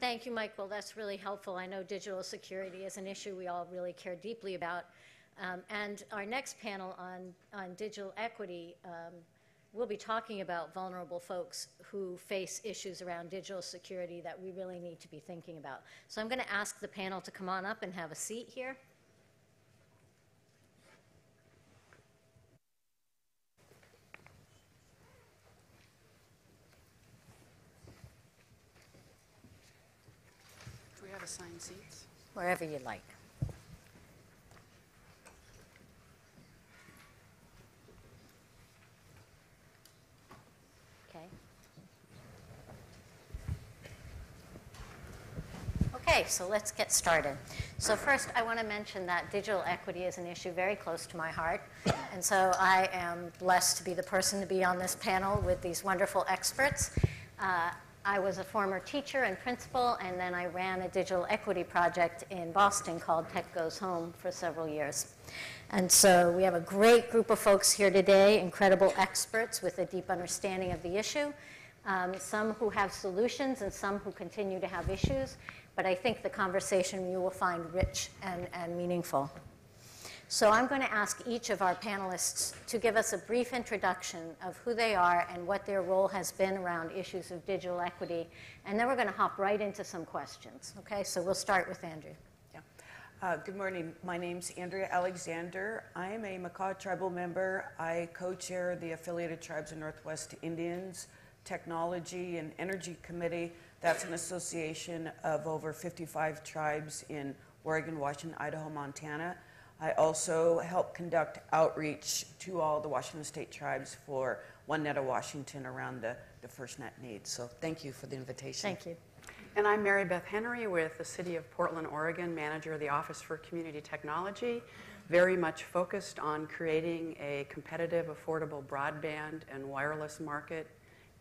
Thank you, Michael. That's really helpful. I know digital security is an issue we all really care deeply about. And our next panel on digital equity, we'll be talking about vulnerable folks who face issues around digital security that we really need to be thinking about. So I'm going to ask the panel to come on up and have a seat here. Do we have assigned seats? Wherever you like. Okay, so let's get started. So first, I want to mention that digital equity is an issue very close to my heart. And so I am blessed to be the person to be on this panel with these wonderful experts. I was a former teacher and principal, and then I ran a digital equity project in Boston called Tech Goes Home for several years. And so we have a great group of folks here today, incredible experts with a deep understanding of the issue, some who have solutions and some who continue to have issues. But I think the conversation you will find rich and meaningful. So I'm going to ask each of our panelists to give us a brief introduction of who they are and what their role has been around issues of digital equity. And then we're going to hop right into some questions. Okay, so we'll start with Andrew. Yeah. Good morning. My name's Andrea Alexander. I'm a Makah tribal member. I co-chair the Affiliated Tribes of Northwest Indians Technology and Energy Committee. That's an association of over 55 tribes in Oregon, Washington, Idaho, Montana. I also help conduct outreach to all the Washington State tribes for One Net of Washington around the FirstNet needs. So thank you for the invitation. Thank you. And I'm Mary Beth Henry with the City of Portland, Oregon, manager of the Office for Community Technology, very much focused on creating a competitive, affordable broadband and wireless market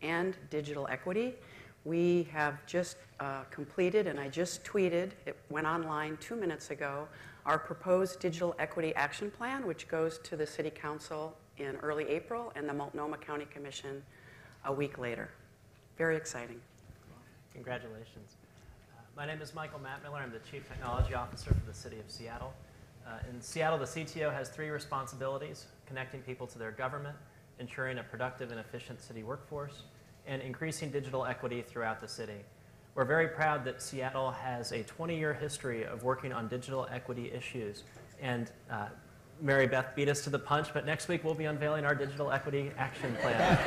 and digital equity. We have just completed, and I just tweeted, it went online 2 minutes ago, our proposed Digital Equity Action Plan, which goes to the City Council in early April and the Multnomah County Commission a week later. Very exciting. Congratulations. My name is Michael Mattmiller. I'm the Chief Technology Officer for the City of Seattle. In Seattle, the CTO has 3 responsibilities: connecting people to their government, ensuring a productive and efficient city workforce, and increasing digital equity throughout the city. We're very proud that Seattle has a 20-year history of working on digital equity issues. And Mary Beth beat us to the punch, but next week we'll be unveiling our Digital Equity Action Plan,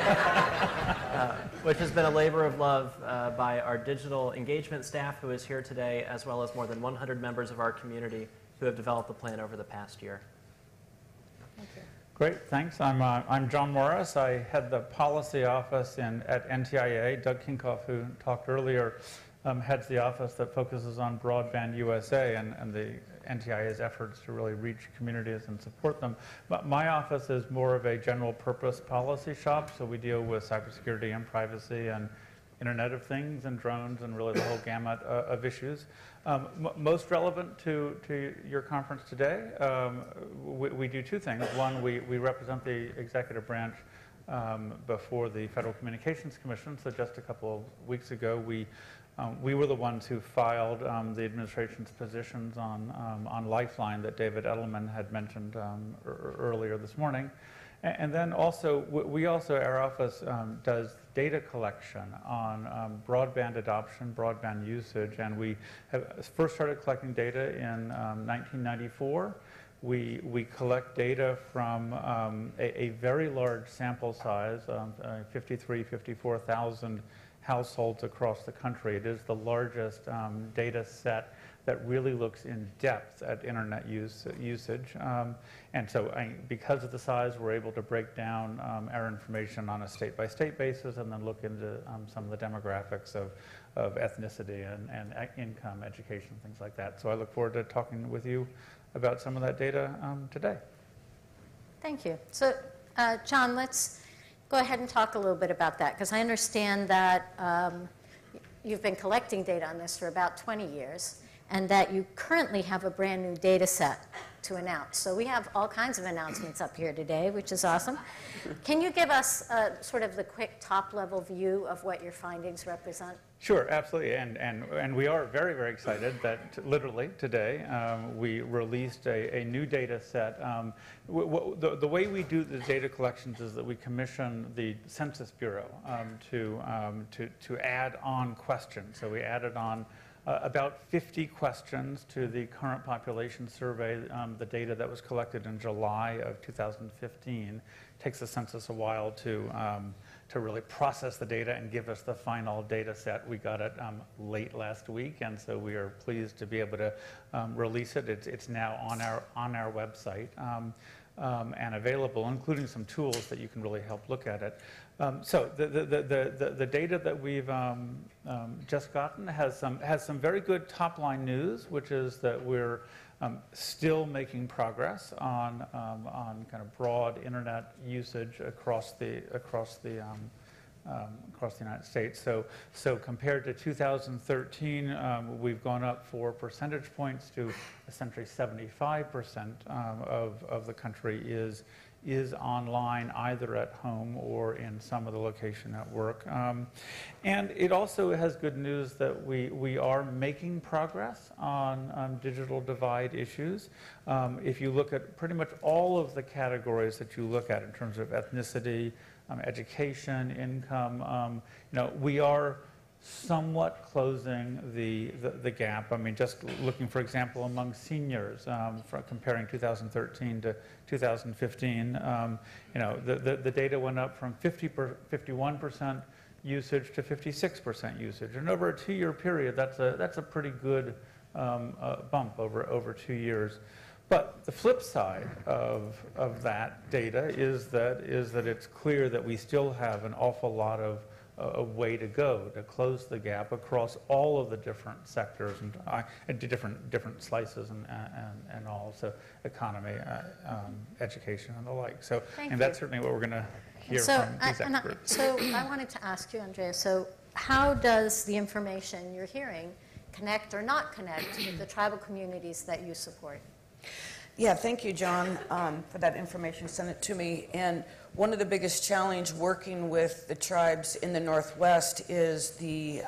which has been a labor of love by our digital engagement staff who is here today, as well as more than 100 members of our community who have developed the plan over the past year. Thank you. Great, thanks. I'm John Morris. I head the policy office at NTIA. Doug Kinkoff, who talked earlier, heads the office that focuses on Broadband USA and the NTIA's efforts to really reach communities and support them. But my office is more of a general purpose policy shop, so we deal with cybersecurity and privacy and Internet of Things and drones and really the whole gamut of issues. Most relevant to your conference today, we do 2 things. One, we represent the executive branch before the Federal Communications Commission. So just a couple of weeks ago, we were the ones who filed the administration's positions on Lifeline that David Edelman had mentioned earlier this morning. And then also, our office does data collection on broadband adoption, broadband usage, and we have first started collecting data in 1994. We collect data from a very large sample size, 54,000 households across the country. It is the largest data set that really looks in depth at internet usage. And so because of the size, we're able to break down our information on a state-by-state basis and then look into some of the demographics of ethnicity and income, education, things like that. So I look forward to talking with you about some of that data today. Thank you. So, John, let's go ahead and talk a little bit about that, because I understand that you've been collecting data on this for about 20 years. and that you currently have a brand new data set to announce. So we have all kinds of announcements up here today, which is awesome. Can you give us sort of the quick top-level view of what your findings represent? Sure, absolutely, and we are very, very excited that literally today we released a new data set. The way we do the data collections is that we commission the Census Bureau to add on questions. So we added on about 50 questions to the current population survey, the data that was collected in July of 2015. It takes the census a while to really process the data and give us the final data set. We got it late last week, and so we are pleased to be able to release it. It's now on our website and available, including some tools that you can really help look at it. So the data that we've just gotten has some very good top-line news, which is that we're still making progress on kind of broad internet usage across the United States. So compared to 2013, we've gone up 4 percentage points to essentially 75% of the country is online, either at home or in some of the location at work. And it also has good news that we are making progress on digital divide issues. If you look at pretty much all of the categories that you look at in terms of ethnicity, education, income, we are somewhat closing the gap. I mean, just looking, for example, among seniors, comparing 2013 to 2015, the data went up from 51% usage to 56% usage, and over a 2-year period, that's a pretty good bump over 2 years. But the flip side of that data is that it's clear that we still have an awful lot of a way to go to close the gap across all of the different sectors and different slices and all, so economy, education, and the like. So, and that's certainly what we're going to hear from these experts. So I wanted to ask you, Andrea, so how does the information you're hearing connect or not connect with the tribal communities that you support? Yeah, thank you, John, for that information. Send it to me. And one of the biggest challenge working with the tribes in the Northwest is the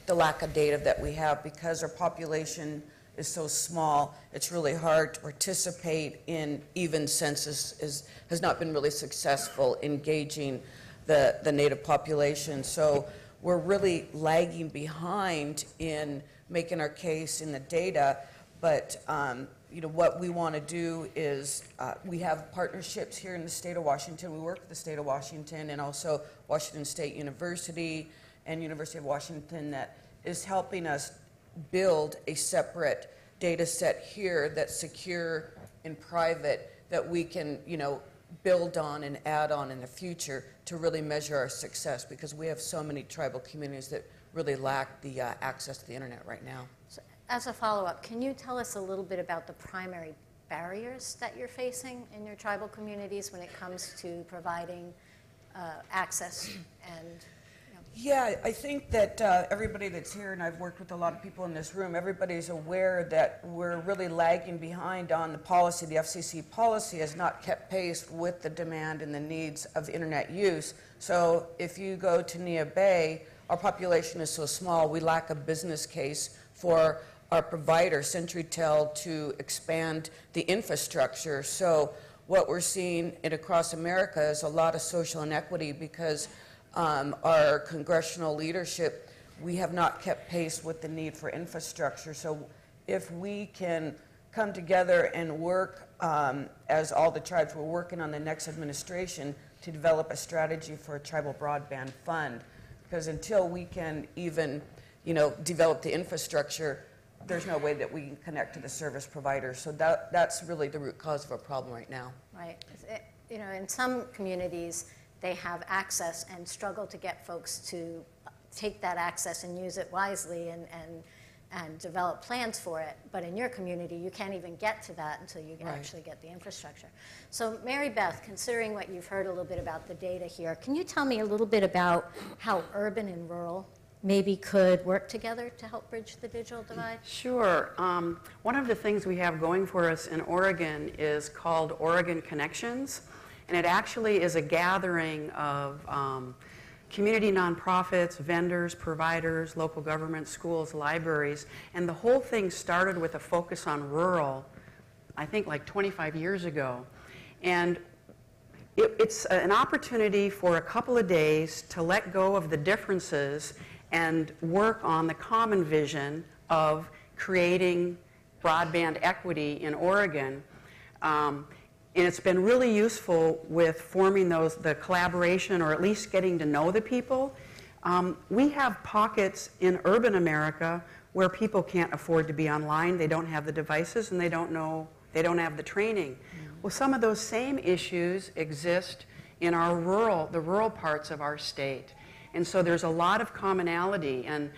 lack of data that we have. Because our population is so small, it's really hard to participate in even census. Has not been really successful engaging the Native population. So we're really lagging behind in making our case in the data, but what we want to do is we have partnerships here in the state of Washington. We work with the state of Washington and also Washington State University and University of Washington that is helping us build a separate data set here that's secure and private that we can, build on and add on in the future to really measure our success, because we have so many tribal communities that really lack the access to the internet right now. So, as a follow-up, can you tell us a little bit about the primary barriers that you're facing in your tribal communities when it comes to providing access and Yeah, I think that everybody that's here, and I've worked with a lot of people in this room, everybody's aware that we're really lagging behind on the policy. The FCC policy has not kept pace with the demand and the needs of internet use. So if you go to Neah Bay, our population is so small, we lack a business case for our provider, CenturyTel, to expand the infrastructure. So what we're seeing across America is a lot of social inequity because our congressional leadership, we have not kept pace with the need for infrastructure. So if we can come together and work as all the tribes, we're working on the next administration to develop a strategy for a tribal broadband fund. Because until we can even, develop the infrastructure, there's no way that we can connect to the service providers. So that's really the root cause of our problem right now. Right. In some communities, they have access and struggle to get folks to take that access and use it wisely and develop plans for it. But in your community, you can't even get to that until you actually get the infrastructure. So Mary Beth, considering what you've heard a little bit about the data here, can you tell me a little bit about how urban and rural maybe could work together to help bridge the digital divide? Sure. One of the things we have going for us in Oregon is called Oregon Connections, and it actually is a gathering of community nonprofits, vendors, providers, local government, schools, libraries, and the whole thing started with a focus on rural, I think like 25 years ago. And it's an opportunity for a couple of days to let go of the differences and work on the common vision of creating broadband equity in Oregon. And it's been really useful with forming the collaboration, or at least getting to know the people. We have pockets in urban America where people can't afford to be online, they don't have the devices, and they don't have the training. Well, some of those same issues exist in the rural parts of our state. And so there's a lot of commonality, and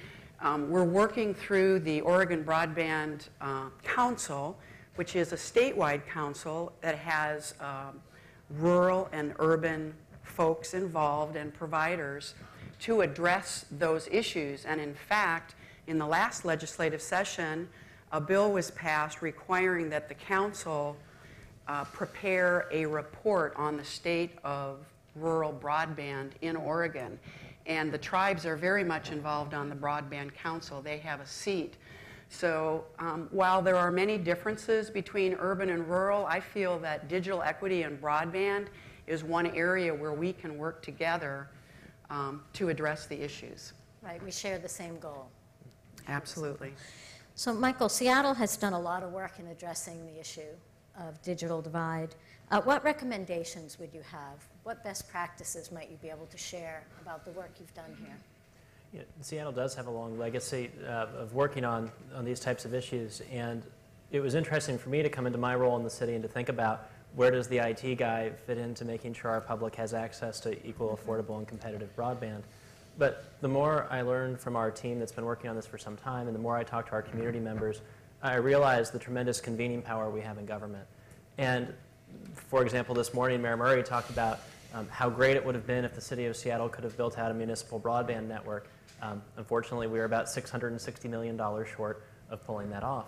we're working through the Oregon Broadband Council, which is a statewide council that has rural and urban folks involved and providers to address those issues. And in fact, in the last legislative session, a bill was passed requiring that the council prepare a report on the state of rural broadband in Oregon. And the tribes are very much involved on the Broadband Council. They have a seat. So while there are many differences between urban and rural, I feel that digital equity and broadband is one area where we can work together to address the issues. Right, we share the same goal. Absolutely. So Michael, Seattle has done a lot of work in addressing the issue of digital divide. What recommendations would you have? What best practices might you be able to share about the work you've done here? Yeah, Seattle does have a long legacy of working on these types of issues, and it was interesting for me to come into my role in the city and to think about where does the IT guy fit into making sure our public has access to equal, affordable, and competitive broadband. But the more I learned from our team that's been working on this for some time, and the more I talk to our community members, I realized the tremendous convening power we have in government. And for example, this morning, Mayor Murray talked about how great it would have been if the city of Seattle could have built out a municipal broadband network. Unfortunately, we are about $660 million short of pulling that off.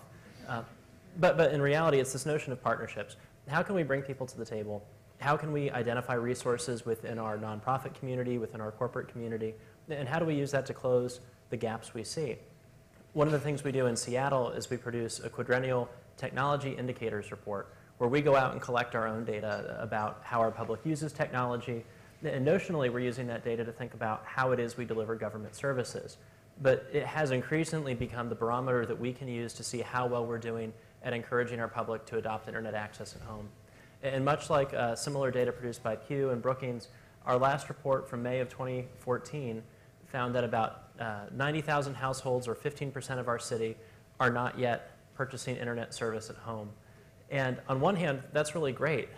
But in reality, it's this notion of partnerships. How can we bring people to the table? How can we identify resources within our nonprofit community, within our corporate community? And how do we use that to close the gaps we see? One of the things we do in Seattle is we produce a quadrennial technology indicators report, where we go out and collect our own data about how our public uses technology. And notionally, we're using that data to think about how it is we deliver government services. But it has increasingly become the barometer that we can use to see how well we're doing at encouraging our public to adopt internet access at home. And much like similar data produced by Pew and Brookings, our last report from May of 2014 found that about 90,000 households, or 15% of our city, are not yet purchasing internet service at home. And on one hand, that's really great.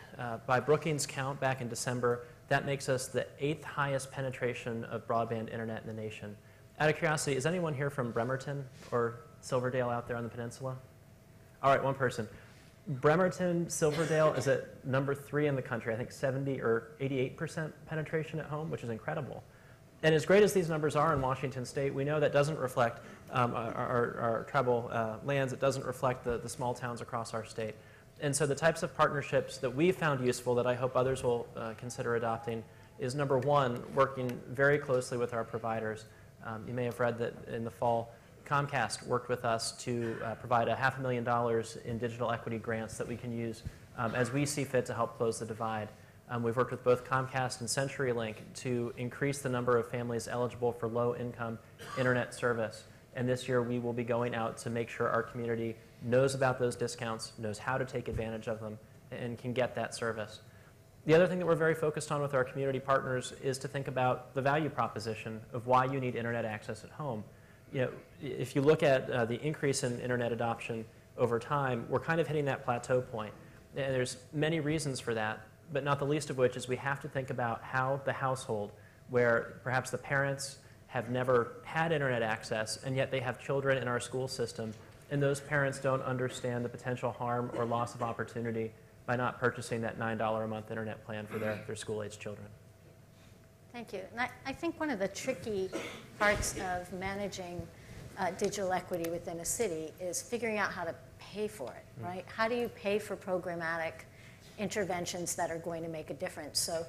By Brookings' count back in December, that makes us the 8th highest penetration of broadband internet in the nation. Out of curiosity, is anyone here from Bremerton or Silverdale out there on the peninsula? All right, one person. Bremerton, Silverdale is at number 3 in the country, I think 70 or 88% penetration at home, which is incredible. And as great as these numbers are in Washington State, we know that doesn't reflect our tribal lands. It doesn't reflect the small towns across our state. And so the types of partnerships that we've found useful that I hope others will consider adopting is, number one, working very closely with our providers. You may have read that in the fall, Comcast worked with us to provide $500,000 in digital equity grants that we can use as we see fit to help close the divide. We've worked with both Comcast and CenturyLink to increase the number of families eligible for low-income internet service. And this year we will be going out to make sure our community knows about those discounts, knows how to take advantage of them, and can get that service. The other thing that we're very focused on with our community partners is to think about the value proposition of why you need internet access at home. You know, if you look at the increase in internet adoption over time, we're kind of hitting that plateau point. And there's many reasons for that, but not the least of which is we have to think about how the household, where perhaps the parents have never had internet access, and yet they have children in our school system, and those parents don't understand the potential harm or loss of opportunity by not purchasing that $9 a month internet plan for their school-age children. Thank you. And I think one of the tricky parts of managing digital equity within a city is figuring out how to pay for it, right? How do you pay for programmatic interventions that are going to make a difference? So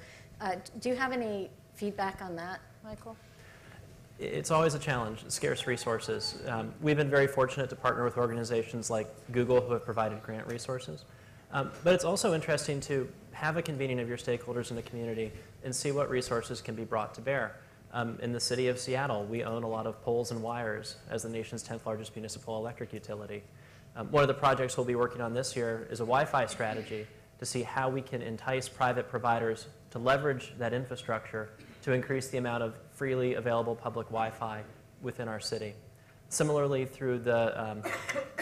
do you have any feedback on that, Michael? It's always a challenge, scarce resources. We've been very fortunate to partner with organizations like Google who have provided grant resources. But it's also interesting to have a convening of your stakeholders in the community and see what resources can be brought to bear. In the city of Seattle, we own a lot of poles and wires as the nation's 10th largest municipal electric utility. One of the projects we'll be working on this year is a Wi-Fi strategy to see how we can entice private providers to leverage that infrastructure to increase the amount of freely available public Wi-Fi within our city. Similarly, through the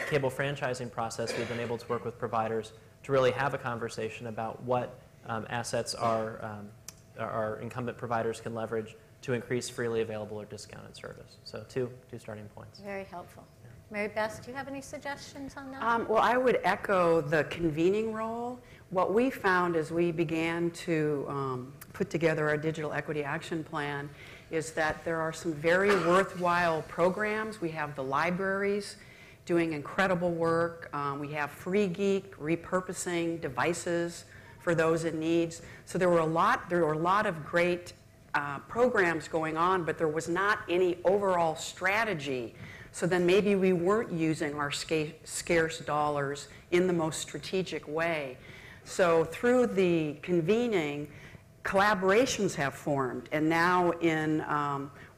cable franchising process, we've been able to work with providers to really have a conversation about what assets our incumbent providers can leverage to increase freely available or discounted service. So two starting points. Very helpful. Mary Beth, do you have any suggestions on that? Well, I would echo the convening role. What we found as we began to put together our Digital Equity Action Plan is that there are some very worthwhile programs. We have the libraries doing incredible work. We have Free Geek repurposing devices for those in needs. So there were a lot of great programs going on, but there was not any overall strategy. So then maybe we weren't using our scarce dollars in the most strategic way. So through the convening, collaborations have formed. And now in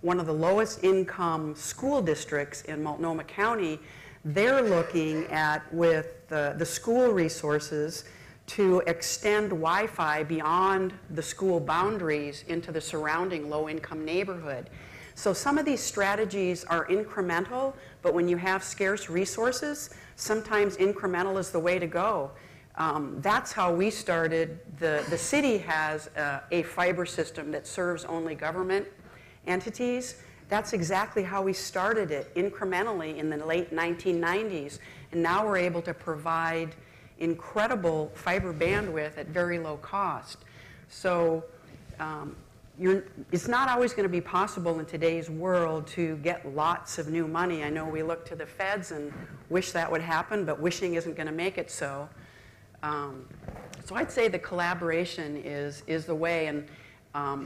one of the lowest income school districts in Multnomah County, they're looking at, with the school resources, to extend Wi-Fi beyond the school boundaries into the surrounding low-income neighborhood. So some of these strategies are incremental, but when you have scarce resources, sometimes incremental is the way to go. That's how we started. The city has a fiber system that serves only government entities. That's exactly how we started it, incrementally in the late 1990s. And now we're able to provide incredible fiber bandwidth at very low cost. So it's not always going to be possible in today's world to get lots of new money. I know we look to the feds and wish that would happen, but wishing isn't going to make it so. So I'd say the collaboration is the way. And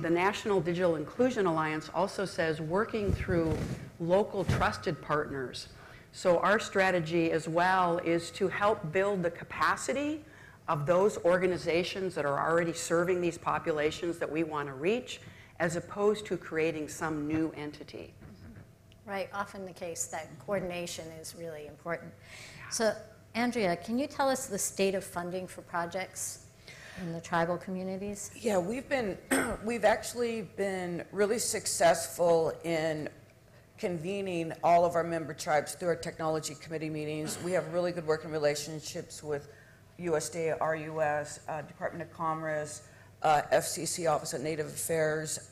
the National Digital Inclusion Alliance also says working through local trusted partners. So our strategy as well is to help build the capacity of those organizations that are already serving these populations that we want to reach, as opposed to creating some new entity. Right, often the case that coordination is really important. So Andrea, can you tell us the state of funding for projects in the tribal communities? Yeah, we've actually been really successful in convening all of our member tribes through our technology committee meetings. We have really good working relationships with USDA, RUS, Department of Commerce, FCC Office of Native Affairs.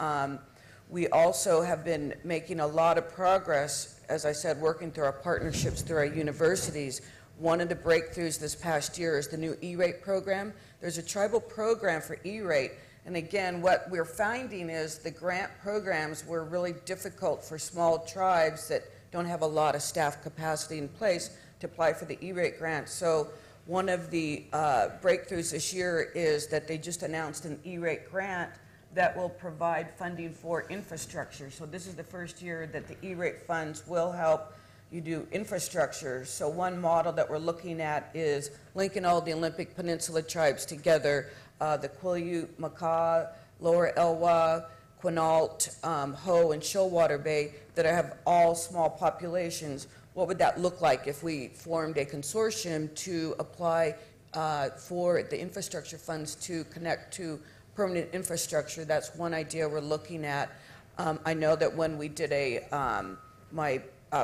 We also have been making a lot of progress, as I said, working through our partnerships through our universities. One of the breakthroughs this past year is the new E-rate program. There's a tribal program for E-rate. And again, what we're finding is the grant programs were really difficult for small tribes that don't have a lot of staff capacity in place to apply for the E-rate grant. So one of the breakthroughs this year is that they just announced an E-rate grant that will provide funding for infrastructure. So this is the first year that the E-rate funds will help you do infrastructure. So one model that we're looking at is linking all the Olympic Peninsula tribes together, the Quileute, Makah, Lower Elwha, Quinault, Hoh, and Shoalwater Bay that have all small populations. What would that look like if we formed a consortium to apply for the infrastructure funds to connect to permanent infrastructure? That's one idea we're looking at. I know that when we did my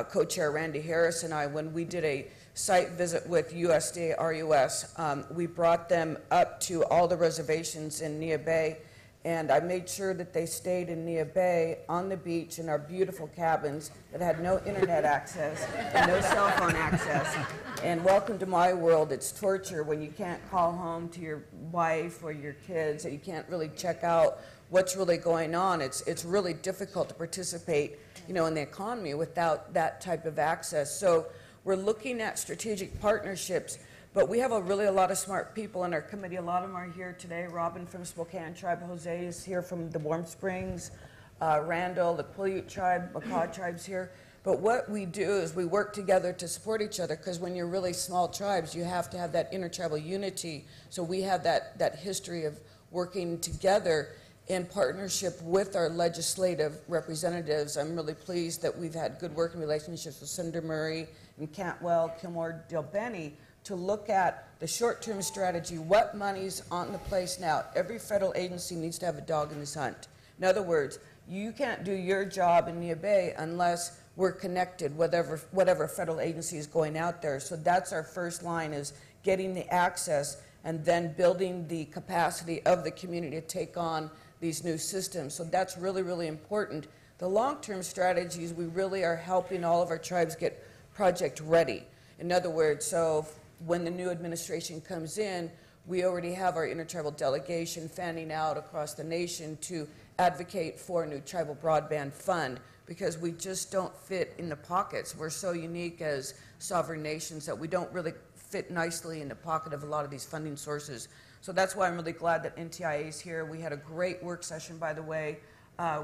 co-chair Randy Harris and I, when we did a site visit with USDA RUS, we brought them up to all the reservations in Neah Bay And I made sure that they stayed in Nia Bay on the beach in our beautiful cabins that had no internet access and no cell phone access. And welcome to my world. It's torture when you can't call home to your wife or your kids, or you can't really check out what's really going on. It's really difficult to participate, in the economy without that type of access. So we're looking at strategic partnerships. But we have a lot of smart people in our committee. A lot of them are here today. Robin from Spokane Tribe, Jose is here from the Warm Springs, Randall, the Paiute Tribe, Makah Tribe's here. But what we do is we work together to support each other, because when you're really small tribes, you have to have that intertribal unity. So we have that history of working together in partnership with our legislative representatives. I'm really pleased that we've had good working relationships with Senator Murray and Cantwell, Kilmore, Dilbenny, to look at the short-term strategy, what money's on the place now. Every federal agency needs to have a dog in this hunt. In other words, you can't do your job in Nia Bay unless we're connected, whatever federal agency is going out there. So that's our first line, is getting the access and then building the capacity of the community to take on these new systems. So that's really, really important. The long-term strategies, we really are helping all of our tribes get project ready. In other words, so when the new administration comes in, we already have our intertribal delegation fanning out across the nation to advocate for a new tribal broadband fund, because we just don't fit in the pockets. We're so unique as sovereign nations that we don't really fit nicely in the pocket of a lot of these funding sources. So that's why I'm really glad that NTIA is here. We had a great work session, by the way,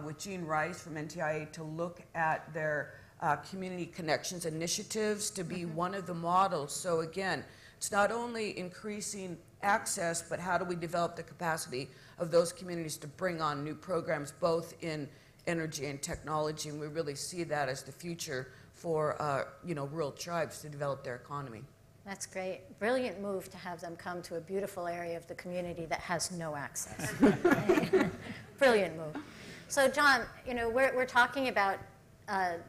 with Jean Rice from NTIA to look at their community connections initiatives to be one of the models. So again, it's not only increasing access, but how do we develop the capacity of those communities to bring on new programs, both in energy and technology, and we really see that as the future for rural tribes to develop their economy. That's great. Brilliant move to have them come to a beautiful area of the community that has no access. Brilliant move. So John, we're talking about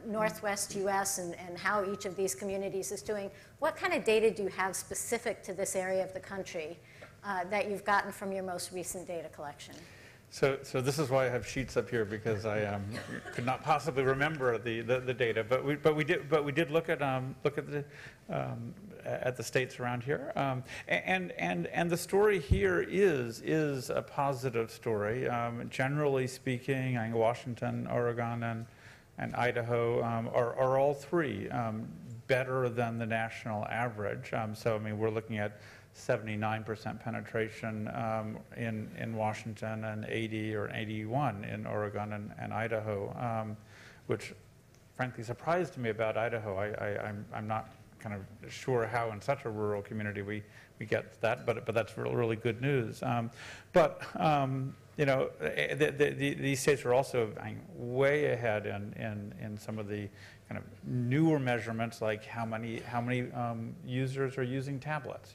Northwest U.S. and how each of these communities is doing. What kind of data do you have specific to this area of the country that you've gotten from your most recent data collection? So this is why I have sheets up here, because I could not possibly remember the data. But we did look at the states around here, and the story here is a positive story. Generally speaking, I think Washington, Oregon, and Idaho are all three better than the national average. So I mean, we're looking at 79% penetration in Washington, and 80 or 81 in Oregon and Idaho, which frankly surprised me about Idaho. I'm not kind of sure how in such a rural community we get that, but that's really good news. These states are also way ahead in some of the kind of newer measurements, like how many users are using tablets.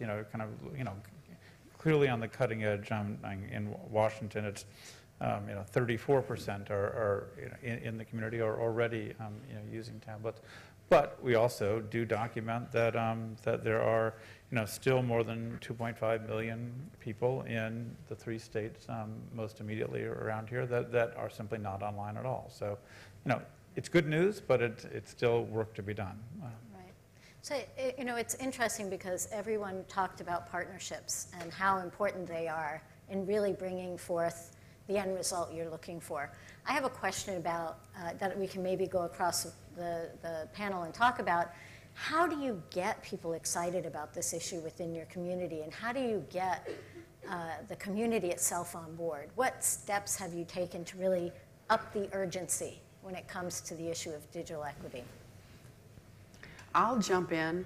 Clearly on the cutting edge. In Washington, it's 34% are in the community are already using tablets. But we also do document that that there are still more than 2.5 million people in the three states most immediately around here that are simply not online at all. So it's good news, but it's still work to be done. Right. So it's interesting because everyone talked about partnerships and how important they are in really bringing forth the end result you're looking for. I have a question about that we can maybe go across the panel and talk about. How do you get people excited about this issue within your community, and how do you get the community itself on board? What steps have you taken to really up the urgency when it comes to the issue of digital equity? I'll jump in.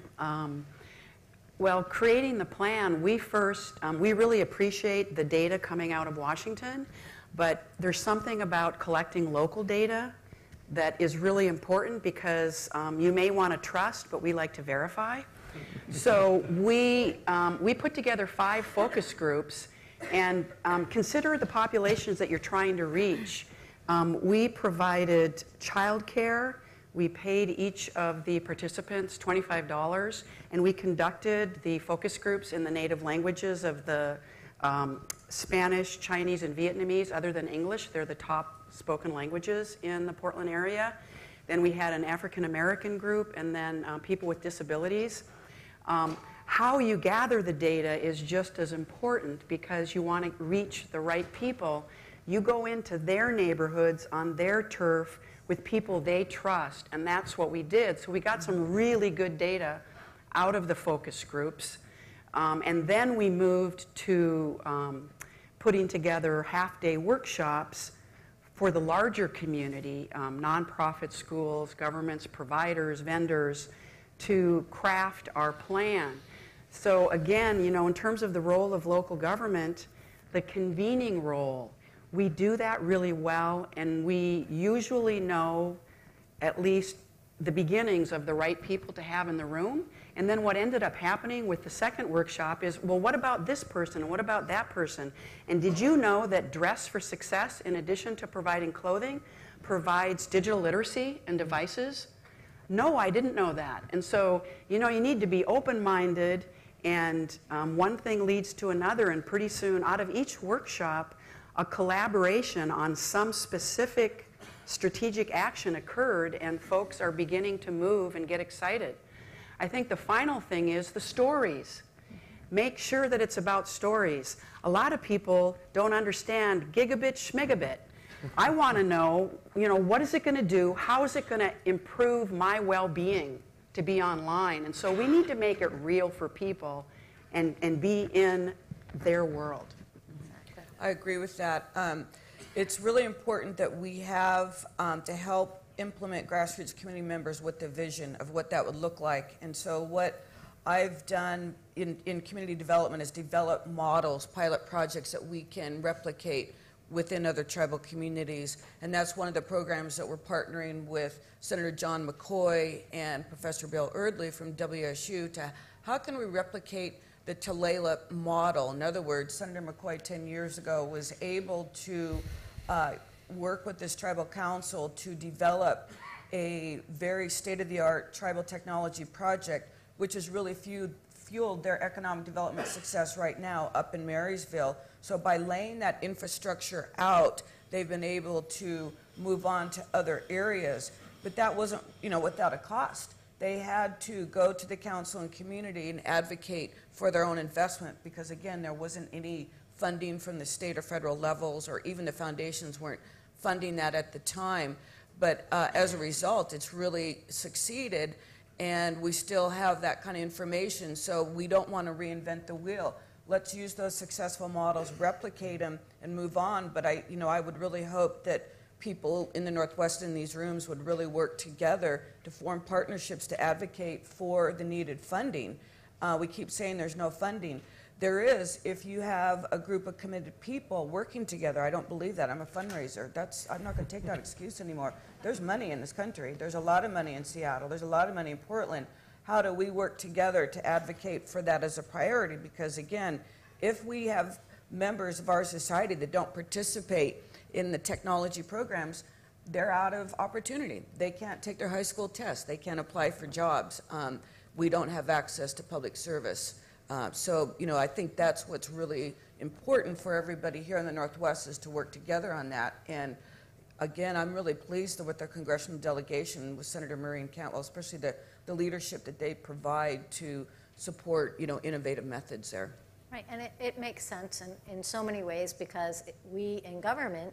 Well, creating the plan, we really appreciate the data coming out of Washington, but there's something about collecting local data that is really important, because you may want to trust, but we like to verify. So we put together 5 focus groups and consider the populations that you're trying to reach. We provided childcare. We paid each of the participants $25, and we conducted the focus groups in the native languages of the Spanish, Chinese, and Vietnamese, other than English. They're the top spoken languages in the Portland area. Then we had an African American group, and then people with disabilities. How you gather the data is just as important because you want to reach the right people. You go into their neighborhoods on their turf with people they trust, and that's what we did. So we got some really good data out of the focus groups. And then we moved to putting together half-day workshops for the larger community, nonprofit schools, governments, providers, vendors, to craft our plan. So again, you know, in terms of the role of local government, the convening role, we do that really well, and we usually know at least the beginnings of the right people to have in the room. And then what ended up happening with the second workshop is, well, what about this person and what about that person? And did you know that Dress for Success, in addition to providing clothing, provides digital literacy and devices? No, I didn't know that. And so, you know, you need to be open-minded, and one thing leads to another, and pretty soon out of each workshop, a collaboration on some specific strategic action occurred, and folks are beginning to move and get excited. I think the final thing is the stories. Make sure that it's about stories. A lot of people don't understand gigabit, schmigabit. I want to know, you know, what is it going to do? How is it going to improve my well-being to be online? And so we need to make it real for people and be in their world. I agree with that. It's really important that we have to help implement grassroots community members with the vision of what that would look like. And so what I've done in community development is develop models, pilot projects that we can replicate within other tribal communities. And that's one of the programs that we're partnering with Senator John McCoy and Professor Bill Erdley from WSU to how can we replicate the Tulalip model. In other words, Senator McCoy 10 years ago was able to work with this tribal council to develop a very state-of-the-art tribal technology project, which has really fueled their economic development success right now up in Marysville. So by laying that infrastructure out, they've been able to move on to other areas. But that wasn't, you know, without a cost. They had to go to the council and community and advocate for their own investment because, again, there wasn't any funding from the state or federal levels, or even the foundations weren't funding that at the time. But as a result, it's really succeeded, and we still have that kind of information, so we don't want to reinvent the wheel. Let's use those successful models, replicate them, and move on. But I would really hope that people in the Northwest in these rooms would really work together to form partnerships to advocate for the needed funding. We keep saying there's no funding. There is if you have a group of committed people working together. I don't believe that. I'm a fundraiser. I'm not going to take that excuse anymore. There's money in this country. There's a lot of money in Seattle. There's a lot of money in Portland. How do we work together to advocate for that as a priority? Because, again, if we have members of our society that don't participate in the technology programs, they're out of opportunity. They can't take their high school test. They can't apply for jobs. We don't have access to public service. So, I think that's what's really important for everybody here in the Northwest is to work together on that. And again, I'm really pleased with our congressional delegation with Senator Maureen Cantwell, especially the leadership that they provide to support, innovative methods there. Right, and it makes sense in so many ways because we in government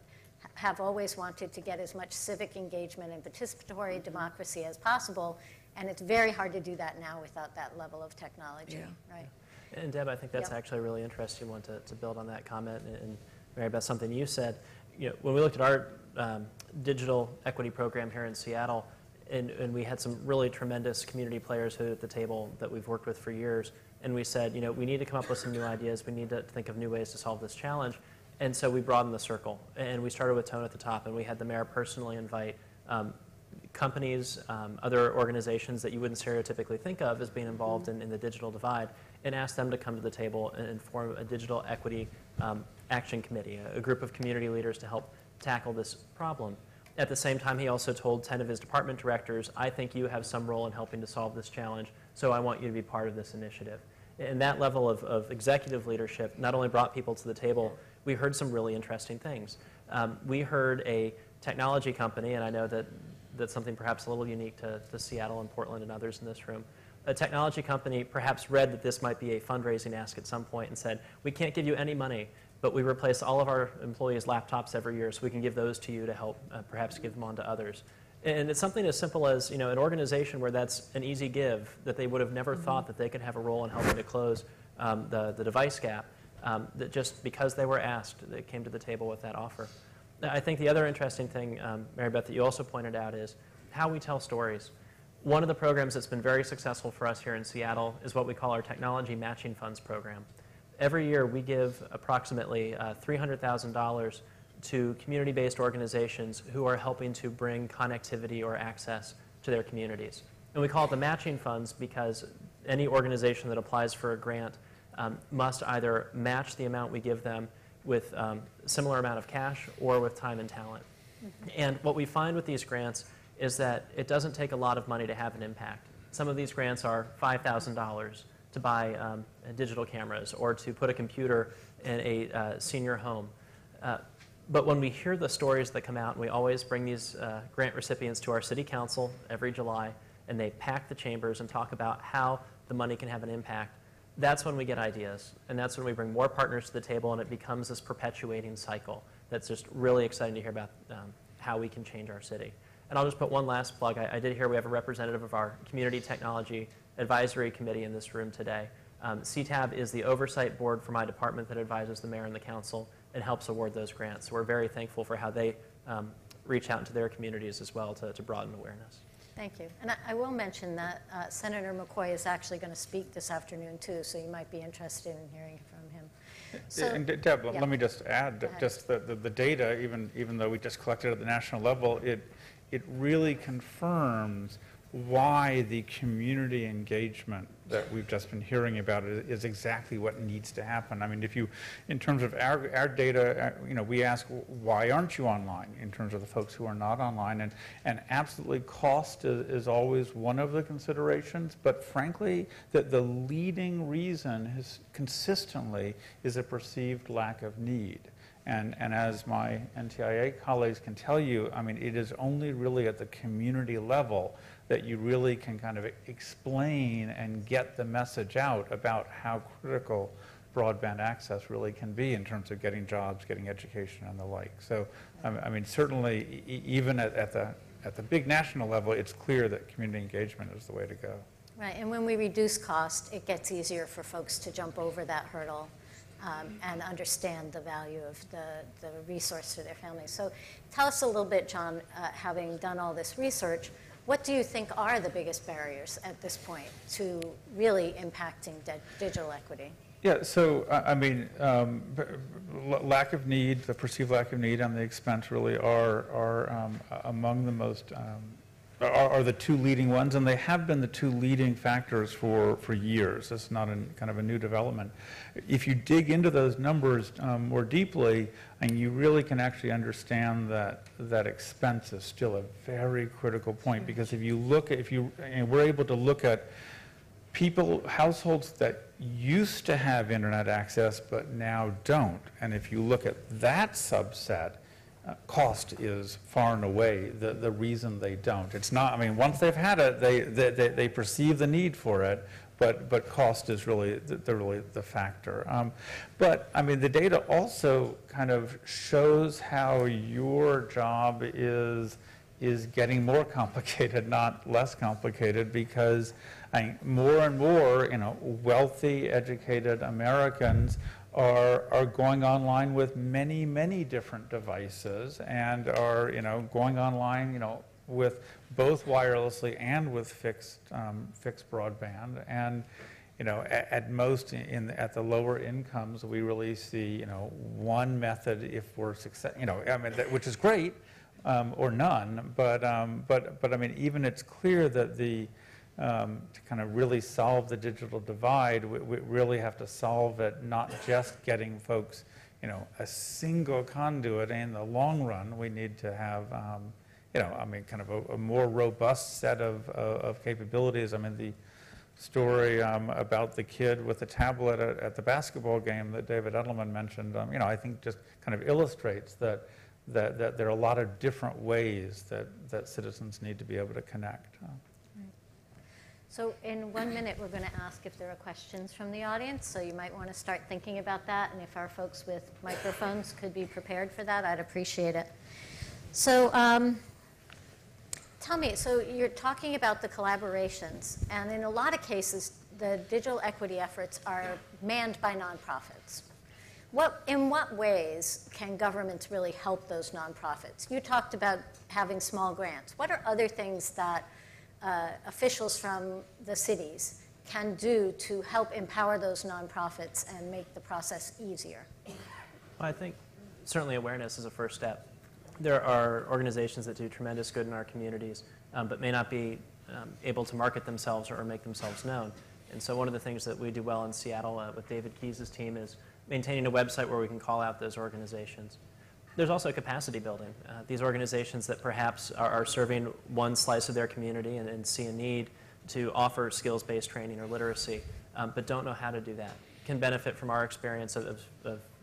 have always wanted to get as much civic engagement and participatory democracy as possible, and it's very hard to do that now without that level of technology, right? And Deb, I think that's actually a really interesting one to build on that comment. And Mary Beth, something you said, when we looked at our digital equity program here in Seattle, and we had some really tremendous community players who at the table that we've worked with for years, and we said, we need to come up with some new ideas. We need to think of new ways to solve this challenge. And so we broadened the circle, and we started with Tone at the top, and we had the mayor personally invite companies, other organizations that you wouldn't stereotypically think of as being involved in the digital divide, and ask them to come to the table and form a digital equity action committee, a group of community leaders to help tackle this problem. At the same time, he also told 10 of his department directors, I think you have some role in helping to solve this challenge, so I want you to be part of this initiative. And that level of executive leadership not only brought people to the table, we heard some really interesting things. We heard a technology company, and I know that that's something perhaps a little unique to Seattle and Portland and others in this room. A technology company perhaps read that this might be a fundraising ask at some point and said, we can't give you any money, but we replace all of our employees' laptops every year, so we can give those to you to help perhaps give them on to others. And it's something as simple as, you know, an organization where that's an easy give, that they would have never thought that they could have a role in helping to close the device gap, that just because they were asked, they came to the table with that offer. I think the other interesting thing, Mary Beth, that you also pointed out is how we tell stories. One of the programs that's been very successful for us here in Seattle is what we call our Technology Matching Funds program. Every year we give approximately $300,000 to community-based organizations who are helping to bring connectivity or access to their communities. And we call it the matching funds because any organization that applies for a grant must either match the amount we give them with a similar amount of cash or with time and talent. And what we find with these grants is that it doesn't take a lot of money to have an impact. Some of these grants are $5,000 to buy digital cameras or to put a computer in a senior home. But when we hear the stories that come out, and we always bring these grant recipients to our city council every July, and they pack the chambers and talk about how the money can have an impact, that's when we get ideas. And that's when we bring more partners to the table, and it becomes this perpetuating cycle that's just really exciting to hear about how we can change our city. And I'll just put one last plug. I did hear we have a representative of our Community Technology Advisory Committee in this room today. CTAB is the oversight board for my department that advises the mayor and the council and helps award those grants. So we're very thankful for how they reach out into their communities as well to broaden awareness. Thank you. And I will mention that Senator McCoy is actually going to speak this afternoon, too, so you might be interested in hearing from him. So, and Deb, yeah. let me just add that just the data, even though we just collected at the national level, it really confirms why the community engagement that we've just been hearing about is exactly what needs to happen. I mean, if you, in terms of our data, you know, we ask, why aren't you online, in terms of the folks who are not online, and absolutely cost is always one of the considerations, but frankly, the leading reason is consistently is a perceived lack of need. And as my NTIA colleagues can tell you, I mean, it is only really at the community level that you really can kind of explain and get the message out about how critical broadband access really can be in terms of getting jobs, getting education, and the like. So, I mean, certainly, even at the big national level, it's clear that community engagement is the way to go. Right, and when we reduce cost, it gets easier for folks to jump over that hurdle and understand the value of the resource to their families. So tell us a little bit, John, having done all this research, what do you think are the biggest barriers at this point to really impacting digital equity? Yeah, so I mean, lack of need, the perceived lack of need and the expense really are among the most, are the two leading ones, and they have been the two leading factors for years. It's not kind of a new development. If you dig into those numbers more deeply, and you really can actually understand that expense is still a very critical point, because if you look at, we're able to look at households that used to have internet access but now don't, and if you look at that subset, cost is far and away the reason they don't. It's not, I mean, once they've had it, they perceive the need for it, but cost is really the factor. But I mean, the data also kind of shows how your job is getting more complicated, not less complicated, because more and more, you know, wealthy, educated Americans are going online with many, many different devices, and are, you know, going online, you know, with both wirelessly and with fixed broadband. And, you know, at most at the lower incomes, we really see, you know, one method if we're successful, you know, I mean, which is great, or none. But I mean, even it's clear that to kind of really solve the digital divide, we really have to solve it, not just getting folks, you know, a single conduit. In the long run, we need to have, you know, I mean, kind of a more robust set of capabilities. I mean, story about the kid with the tablet at the basketball game that David Edelman mentioned, I think just kind of illustrates that there are a lot of different ways that citizens need to be able to connect. So in 1 minute, we're going to ask if there are questions from the audience. So you might want to start thinking about that. And if our folks with microphones could be prepared for that, I'd appreciate it. So tell me, so you're talking about the collaborations. And in a lot of cases, the digital equity efforts are manned by nonprofits. In what ways can governments really help those nonprofits? You talked about having small grants. What are other things that officials from the cities can do to help empower those nonprofits and make the process easier? Well, I think certainly awareness is a first step. There are organizations that do tremendous good in our communities, but may not be able to market themselves or make themselves known. And so one of the things that we do well in Seattle with David Keyes' team is maintaining a website where we can call out those organizations. There's also capacity building. These organizations that perhaps are serving one slice of their community and see a need to offer skills-based training or literacy, but don't know how to do that, can benefit from our experience of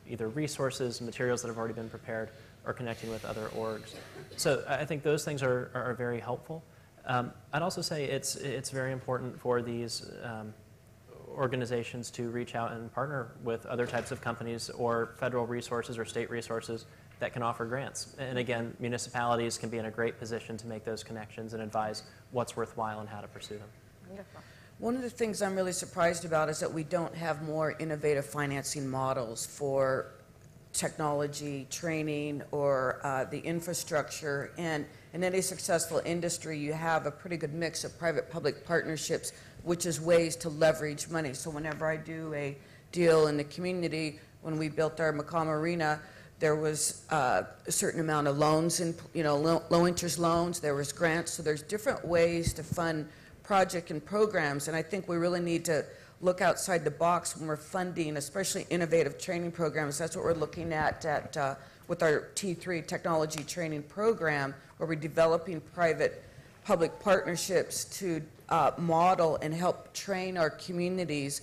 either resources, materials that have already been prepared, or connecting with other orgs. So I think those things are very helpful. I'd also say it's very important for these organizations to reach out and partner with other types of companies or federal resources or state resources that can offer grants. And again, municipalities can be in a great position to make those connections and advise what's worthwhile and how to pursue them. Wonderful. One of the things I'm really surprised about is that we don't have more innovative financing models for technology, training, or the infrastructure. And in any successful industry, you have a pretty good mix of private-public partnerships, which is ways to leverage money. So whenever I do a deal in the community, when we built our Macomb Arena, there was a certain amount of loans, and low-interest loans. There was grants. So there's different ways to fund project and programs, and I think we really need to look outside the box when we're funding, especially innovative training programs. That's what we're looking at with our T3 technology training program, where we're developing private-public partnerships to model and help train our communities,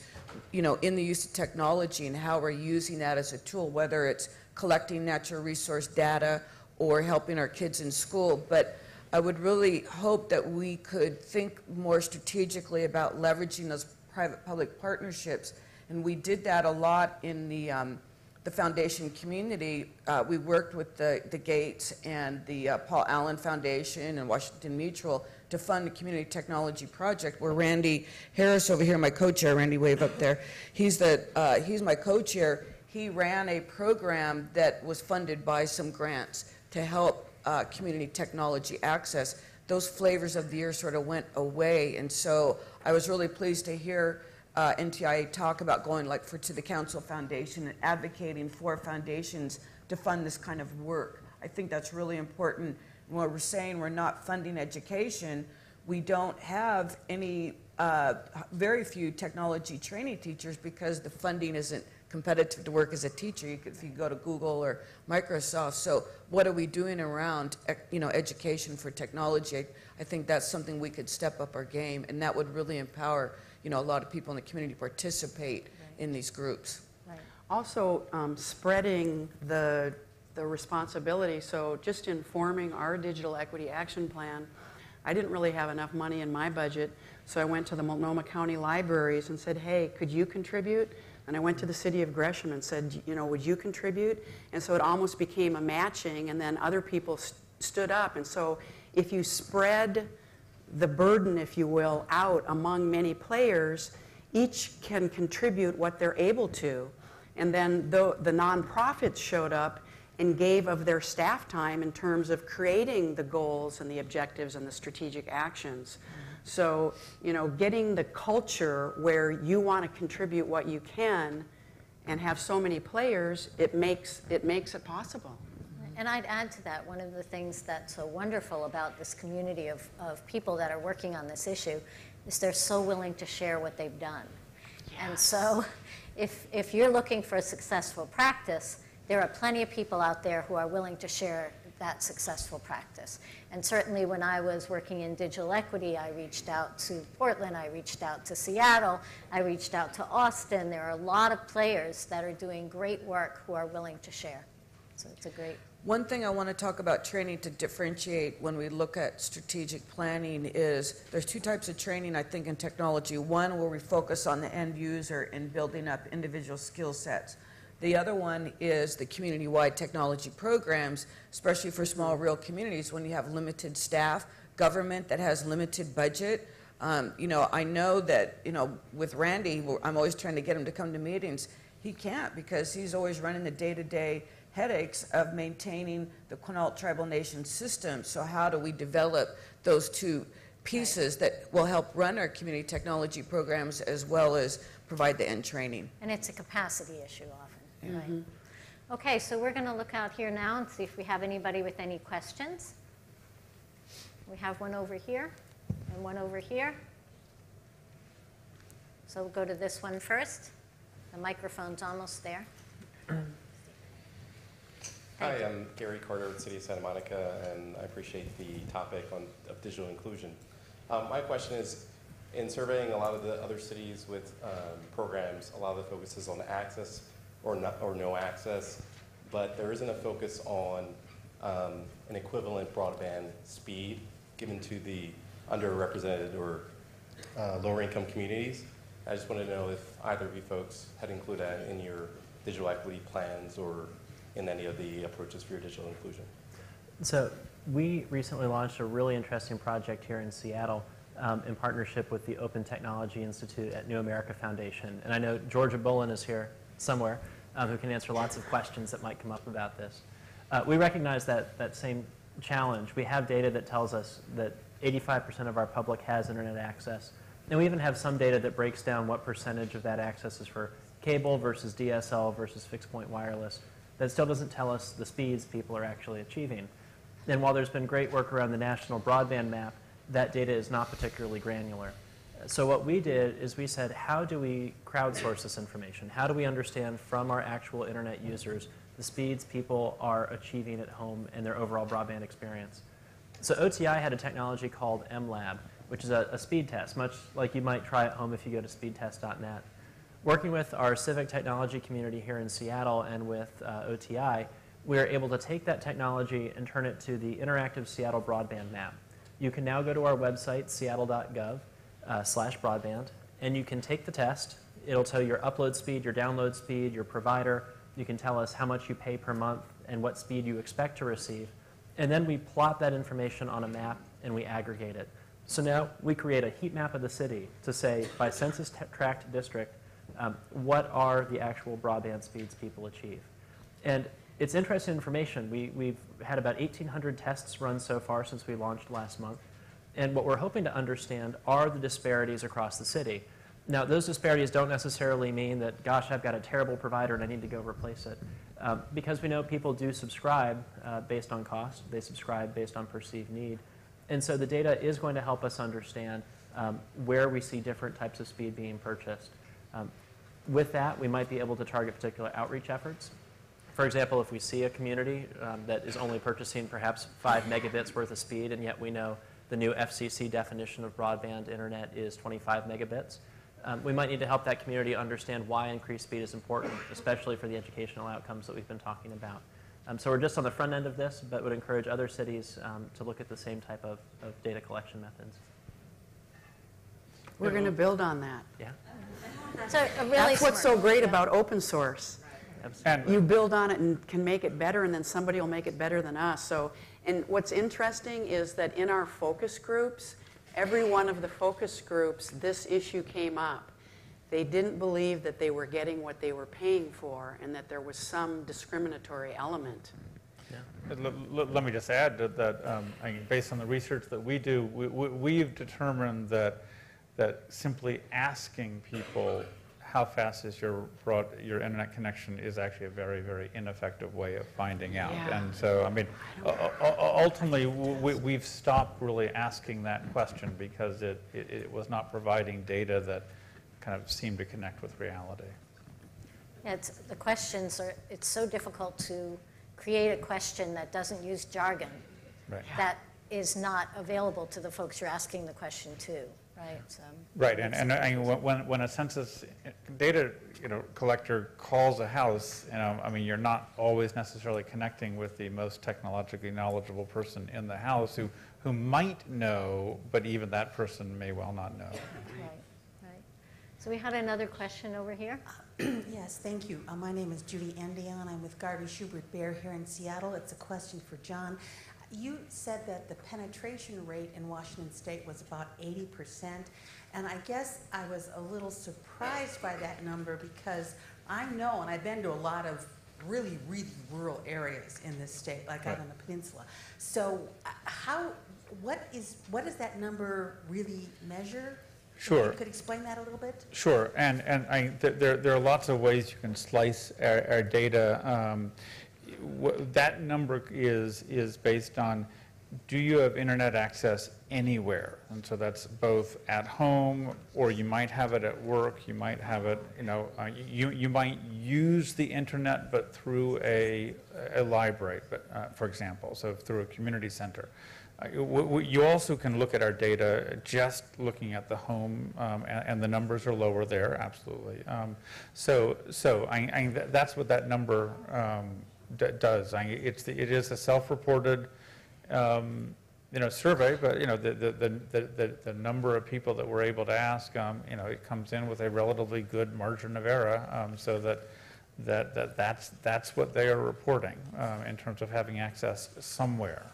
in the use of technology and how we're using that as a tool, whether it's collecting natural resource data or helping our kids in school. But I would really hope that we could think more strategically about leveraging those private-public partnerships, and we did that a lot in the foundation community. We worked with the Gates and the Paul Allen Foundation and Washington Mutual to fund a community technology project where Randy Harris over here, my co-chair, Randy wave up there, he's my co-chair. He ran a program that was funded by some grants to help community technology access. Those flavors of the year sort of went away, and so I was really pleased to hear NTIA talk about going to the Council Foundation and advocating for foundations to fund this kind of work. I think that's really important. When we're saying we're not funding education, we don't have any, very few technology training teachers because the funding isn't competitive to work as a teacher. If you go to Google or Microsoft. So what are we doing around education for technology? I think that's something we could step up our game, and that would really empower a lot of people in the community to participate in these groups. Right. Also, spreading the responsibility. So just informing our digital equity action plan, I didn't really have enough money in my budget, so I went to the Multnomah County Libraries and said, hey, could you contribute? And I went to the city of Gresham and said, would you contribute? And so it almost became a matching, and then other people stood up. And so if you spread the burden, if you will, out among many players, each can contribute what they're able to. And then the nonprofits showed up and gave of their staff time in terms of creating the goals and the objectives and the strategic actions. So, getting the culture where you want to contribute what you can and have so many players, it makes it possible. And I'd add to that, one of the things that's so wonderful about this community of people that are working on this issue is they're so willing to share what they've done. Yes. And so if you're looking for a successful practice, there are plenty of people out there who are willing to share that successful practice. And certainly when I was working in digital equity, I reached out to Portland, I reached out to Seattle, I reached out to Austin. There are a lot of players that are doing great work who are willing to share. So it's a great. One thing I want to talk about training to differentiate when we look at strategic planning is there's two types of training, I think, in technology. One where we focus on the end user and building up individual skill sets. The other one is the community-wide technology programs, especially for small rural communities when you have limited staff, government that has limited budget. I know that, with Randy, I'm always trying to get him to come to meetings. He can't because he's always running the day-to-day headaches of maintaining the Quinault Tribal Nation system. So how do we develop those two pieces that will help run our community technology programs as well as provide the end training? And it's a capacity issue often. Right. Okay, so we're going to look out here now and see if we have anybody with any questions. We have one over here and one over here. So we'll go to this one first. The microphone's almost there. Hi, I'm Gary Carter with the City of Santa Monica, and I appreciate the topic of digital inclusion. My question is, in surveying a lot of the other cities with programs, a lot of the focus is on access or no access, but there isn't a focus on an equivalent broadband speed given to the underrepresented or lower income communities. I just want to know if either of you folks had included that in your digital equity plans or in any of the approaches for your digital inclusion. So we recently launched a really interesting project here in Seattle in partnership with the Open Technology Institute at New America Foundation. And I know Georgia Bullen is here somewhere who can answer lots of questions that might come up about this. We recognize that same challenge. We have data that tells us that 85% of our public has internet access. And we even have some data that breaks down what percentage of that access is for cable versus DSL versus fixed point wireless. That still doesn't tell us the speeds people are actually achieving. And while there's been great work around the national broadband map, that data is not particularly granular. So what we did is we said, how do we crowdsource this information? How do we understand from our actual internet users the speeds people are achieving at home and their overall broadband experience? So OTI had a technology called MLab, which is a speed test, much like you might try at home if you go to speedtest.net. Working with our civic technology community here in Seattle and with OTI, we are able to take that technology and turn it to the interactive Seattle broadband map. You can now go to our website, seattle.gov/broadband, and you can take the test. It'll tell you your upload speed, your download speed, your provider. You can tell us how much you pay per month and what speed you expect to receive. And then we plot that information on a map and we aggregate it. So now we create a heat map of the city to say, by census tract district, what are the actual broadband speeds people achieve. And it's interesting information. We've had about 1,800 tests run so far since we launched last month. And what we're hoping to understand are the disparities across the city. Now, those disparities don't necessarily mean that, gosh, I've got a terrible provider and I need to go replace it. Because we know people do subscribe based on cost. They subscribe based on perceived need. And so the data is going to help us understand where we see different types of speed being purchased. With that, we might be able to target particular outreach efforts. For example, if we see a community that is only purchasing perhaps 5 megabits worth of speed, and yet we know the new FCC definition of broadband internet is 25 megabits, we might need to help that community understand why increased speed is important, especially for the educational outcomes that we've been talking about. So we're just on the front end of this, but would encourage other cities to look at the same type of data collection methods. We're going to build on that. Yeah. So really That's what's so smart. great about open source. Absolutely. You build on it and can make it better, and then somebody will make it better than us. So, and what's interesting is that in our focus groups, every one of the focus groups, this issue came up. They didn't believe that they were getting what they were paying for and that there was some discriminatory element. Let me just add that based on the research that we do, we've determined that simply asking people how fast is your internet connection is actually a very, very ineffective way of finding out. Yeah. And so, I mean, ultimately, we've stopped really asking that question because it was not providing data that kind of seemed to connect with reality. Yeah, the questions are, it's so difficult to create a question that doesn't use jargon Right. that is not available to the folks you're asking the question to, right? So, Right, and I mean, when a census data, collector calls a house, I mean, you're not always necessarily connecting with the most technologically knowledgeable person in the house who might know, but even that person may well not know. right, right. So we had another question over here. Yes, thank you. My name is Judy Andion. I'm with Garvey Schubert Bear here in Seattle. It's a question for John. You said that the penetration rate in Washington State was about 80%, and I guess I was a little surprised by that number because I know, and I've been to a lot of really, really rural areas in this state, like out on the peninsula. So what does that number really measure? Sure. You could explain that a little bit? Sure, and there are lots of ways you can slice our data. That number is based on, do you have internet access anywhere? And so that's both at home, or you might have it at work, you might have it, you might use the internet, but through a library, for example, so through a community center. You also can look at our data just looking at the home, and the numbers are lower there, absolutely. So that's what that number does. It is a self-reported, survey, but the number of people that we're able to ask, it comes in with a relatively good margin of error, so that's what they are reporting in terms of having access somewhere.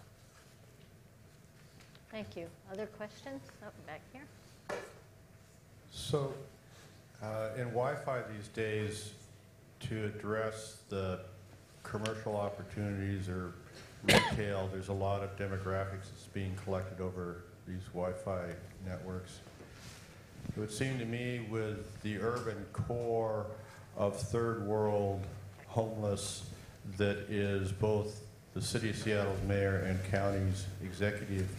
Thank you. Other questions? Oh, back here. So, in Wi-Fi these days, to address the commercial opportunities or retail, there's a lot of demographics that's being collected over these Wi-Fi networks. It would seem to me with the urban core of third world homeless that is both the City of Seattle's mayor and county's executive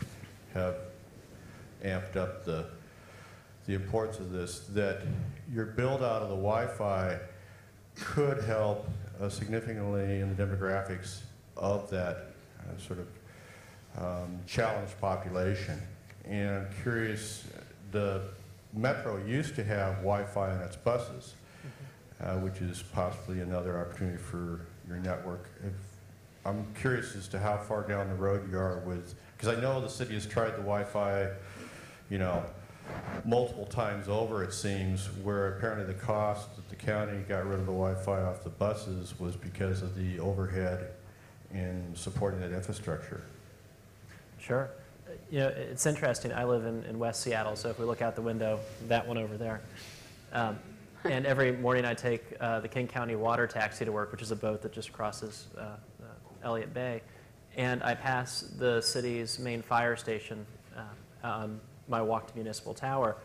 have amped up the importance of this, that your build out of the Wi-Fi could help significantly in the demographics of that sort of challenged population. And I'm curious, the Metro used to have Wi-Fi on its buses, which is possibly another opportunity for your network. I'm curious as to how far down the road you are with, because I know the city has tried the Wi-Fi, multiple times over, it seems, where apparently the cost that the county got rid of the Wi-Fi off the buses was because of the overhead in supporting that infrastructure. Sure. It's interesting. I live in West Seattle, so if we look out the window, that one over there. And every morning I take the King County Water Taxi to work, which is a boat that just crosses Elliott Bay. And I pass the city's main fire station on my walk to Municipal Tower.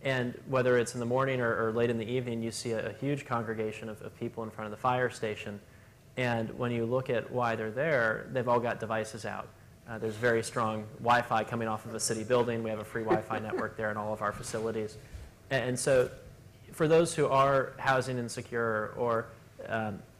And whether it's in the morning or late in the evening, you see a huge congregation of people in front of the fire station. And when you look at why they're there, they've all got devices out. There's very strong Wi-Fi coming off of a city building. We have a free Wi-Fi network there in all of our facilities. And so for those who are housing insecure or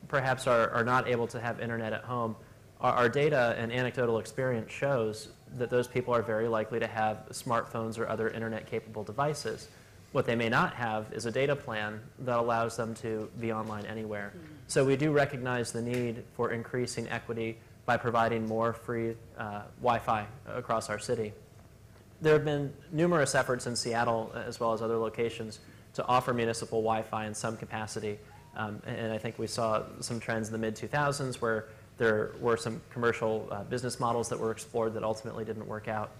perhaps are not able to have internet at home, our data and anecdotal experience shows that those people are very likely to have smartphones or other internet-capable devices. What they may not have is a data plan that allows them to be online anywhere. So we do recognize the need for increasing equity by providing more free Wi-Fi across our city. There have been numerous efforts in Seattle, as well as other locations, to offer municipal Wi-Fi in some capacity. And I think we saw some trends in the mid-2000s where there were some commercial business models that were explored that ultimately didn't work out.